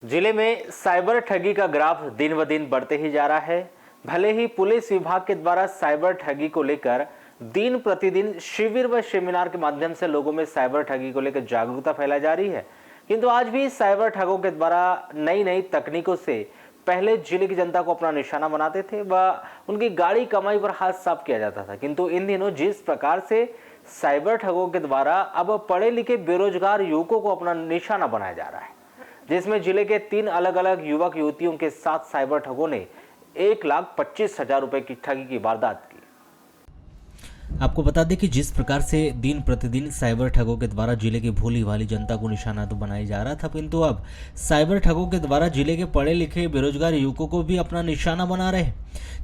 जिले में साइबर ठगी का ग्राफ दिन ब दिन बढ़ते ही जा रहा है। भले ही पुलिस विभाग के द्वारा साइबर ठगी को लेकर दिन प्रतिदिन शिविर व सेमिनार के माध्यम से लोगों में साइबर ठगी को लेकर जागरूकता फैलाई जा रही है, किंतु आज भी साइबर ठगों के द्वारा नई नई तकनीकों से पहले जिले की जनता को अपना निशाना बनाते थे व उनकी गाड़ी कमाई पर हाथ साफ किया जाता था। किंतु इन दिनों जिस प्रकार से साइबर ठगों के द्वारा अब पढ़े लिखे बेरोजगार युवकों को अपना निशाना बनाया जा रहा है, जिसमें जिले के 3 अलग अलग युवक युवतियों के साथ साइबर ठगों ने 1,25,000 रुपए की ठगी की वारदात की। आपको बता दें कि जिस प्रकार से दिन प्रतिदिन साइबर ठगों के द्वारा जिले की भोली भाली जनता को निशाना तो बनाया जा रहा था, किंतु अब साइबर ठगों के द्वारा जिले के पढ़े लिखे बेरोजगार युवकों को भी अपना निशाना बना रहे हैं,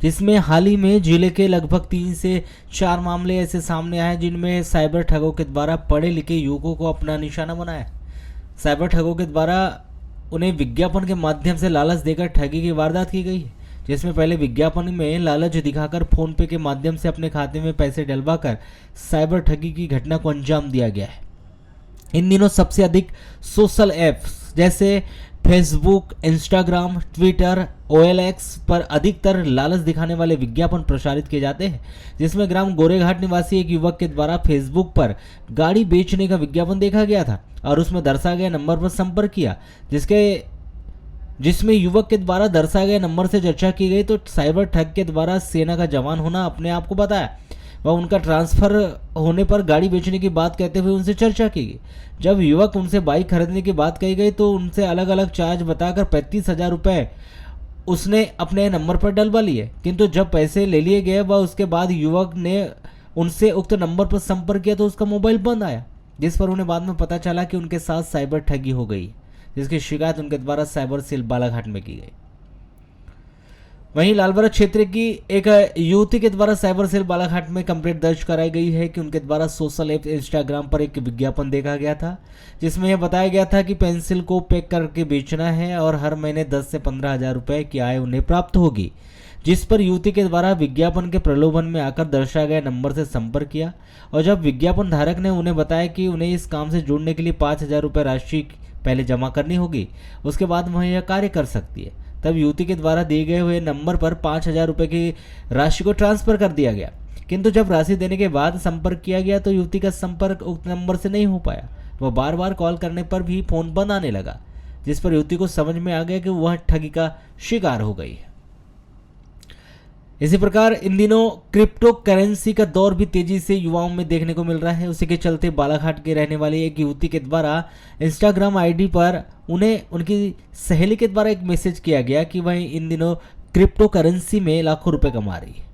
जिसमें हाल ही में जिले के लगभग 3 से 4 मामले ऐसे सामने आए जिनमें साइबर ठगों के द्वारा पढ़े लिखे युवकों को अपना निशाना बनाया। साइबर ठगों के द्वारा उन्हें विज्ञापन के माध्यम से लालच देकर ठगी की वारदात की गई है, जिसमें पहले विज्ञापन में लालच दिखाकर फोन पे के माध्यम से अपने खाते में पैसे डलवाकर साइबर ठगी की घटना को अंजाम दिया गया है। इन दिनों सबसे अधिक सोशल ऐप्स जैसे फेसबुक, इंस्टाग्राम, ट्विटर, OLX पर अधिकतर लालच दिखाने वाले विज्ञापन प्रसारित किए जाते हैं, जिसमें ग्राम गोरेघाट निवासी एक युवक के द्वारा फेसबुक पर गाड़ी बेचने का विज्ञापन देखा गया था और उसमें दर्शाए गए नंबर पर संपर्क किया, जिसमें युवक के द्वारा दर्शाए गए नंबर से चर्चा की गई तो साइबर ठग के द्वारा सेना का जवान होना अपने आप को बताया व उनका ट्रांसफर होने पर गाड़ी बेचने की बात कहते हुए उनसे चर्चा की गई। जब युवक उनसे बाइक खरीदने की बात कही गई तो उनसे अलग अलग चार्ज बताकर 35,000 रुपये उसने अपने नंबर पर डलवा लिए, किंतु जब पैसे ले लिए गए व उसके बाद युवक ने उनसे उक्त नंबर पर संपर्क किया तो उसका मोबाइल बंद आया, जिस पर उन्हें बाद में पता चला कि उनके साथ साइबर ठगी हो गई, जिसकी शिकायत उनके द्वारा साइबर सेल बालाघाट में की गई। वहीं लालबरा क्षेत्र की एक युवती के द्वारा साइबर सेल बालाघाट में कंप्लेंट दर्ज कराई गई है कि उनके द्वारा सोशल ऐप इंस्टाग्राम पर एक विज्ञापन देखा गया था, जिसमें यह बताया गया था कि पेंसिल को पैक करके बेचना है और हर महीने 10 से 15,000 रुपए की आय उन्हें प्राप्त होगी, जिस पर युवती के द्वारा विज्ञापन के प्रलोभन में आकर दर्शाए गए नंबर से संपर्क किया और जब विज्ञापन धारक ने उन्हें बताया कि उन्हें इस काम से जुड़ने के लिए 5,000 रुपये राशि पहले जमा करनी होगी, उसके बाद वह यह कार्य कर सकती है, तब युवती के द्वारा दिए गए हुए नंबर पर 5,000 रुपये की राशि को ट्रांसफर कर दिया गया, किंतु जब राशि देने के बाद संपर्क किया गया तो युवती का संपर्क उक्त नंबर से नहीं हो पाया। वह बार बार कॉल करने पर भी फोन बंद आने लगा, जिस पर युवती को समझ में आ गया कि वह ठगी का शिकार हो गई है। इसी प्रकार इन दिनों क्रिप्टो करेंसी का दौर भी तेजी से युवाओं में देखने को मिल रहा है। उसी के चलते बालाघाट के रहने वाली एक युवती के द्वारा इंस्टाग्राम आईडी पर उन्हें उनकी सहेली के द्वारा एक मैसेज किया गया कि वह इन दिनों क्रिप्टो करेंसी में लाखों रुपए कमा रही है,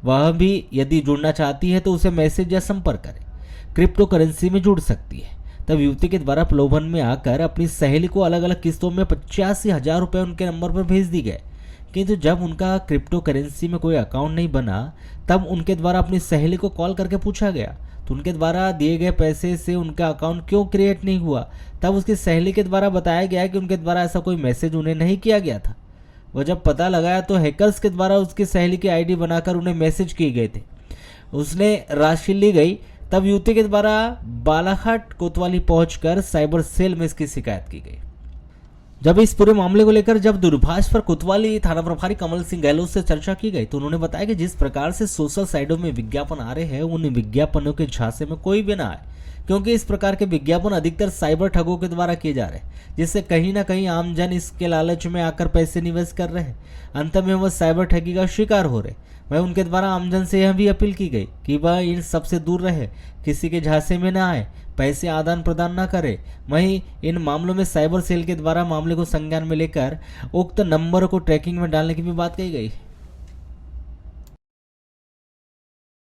वह भी यदि जुड़ना चाहती है तो उसे मैसेज या संपर्क करें, क्रिप्टो करेंसी में जुड़ सकती है। तब युवती के द्वारा प्रलोभन में आकर अपनी सहेली को अलग अलग किस्तों में 85,000 रुपये उनके नंबर पर भेज दी गए, किंतु जब उनका क्रिप्टो करेंसी में कोई अकाउंट नहीं बना तब उनके द्वारा अपनी सहेली को कॉल करके पूछा गया तो उनके द्वारा दिए गए पैसे से उनका अकाउंट क्यों क्रिएट नहीं हुआ। तब उसकी सहेली के द्वारा बताया गया कि उनके द्वारा ऐसा कोई मैसेज उन्हें नहीं किया गया था। वह जब पता लगाया तो हैकर्स के द्वारा उसकी सहेली की आईडी बनाकर उन्हें मैसेज किए गए थे, उसने राशि ली गई। तब युवती के द्वारा बालाघाट कोतवाली पहुंचकर साइबर सेल में इसकी शिकायत की गई। जब इस पूरे मामले को लेकर जब दूरभाष पर कोतवाली थाना प्रभारी कमल सिंह गहलोत से चर्चा की गई तो उन्होंने बताया कि जिस प्रकार से सोशल साइटों में विज्ञापन आ रहे हैं उन विज्ञापनों के झांसे में कोई भी ना आए, क्योंकि इस प्रकार के विज्ञापन अधिकतर साइबर ठगों के द्वारा किए जा रहे हैं, जिससे कहीं ना कहीं आमजन इसके लालच में आकर पैसे निवेश कर रहे हैं, अंत में वह साइबर ठगी का शिकार हो रहे। वह उनके द्वारा आमजन से यह भी अपील की गई कि वह इन सबसे दूर रहे, किसी के झांसे में न आए, पैसे आदान प्रदान न करे। वहीं इन मामलों में साइबर सेल के द्वारा मामले को संज्ञान में लेकर उक्त नंबर को ट्रैकिंग में डालने की भी बात कही गई।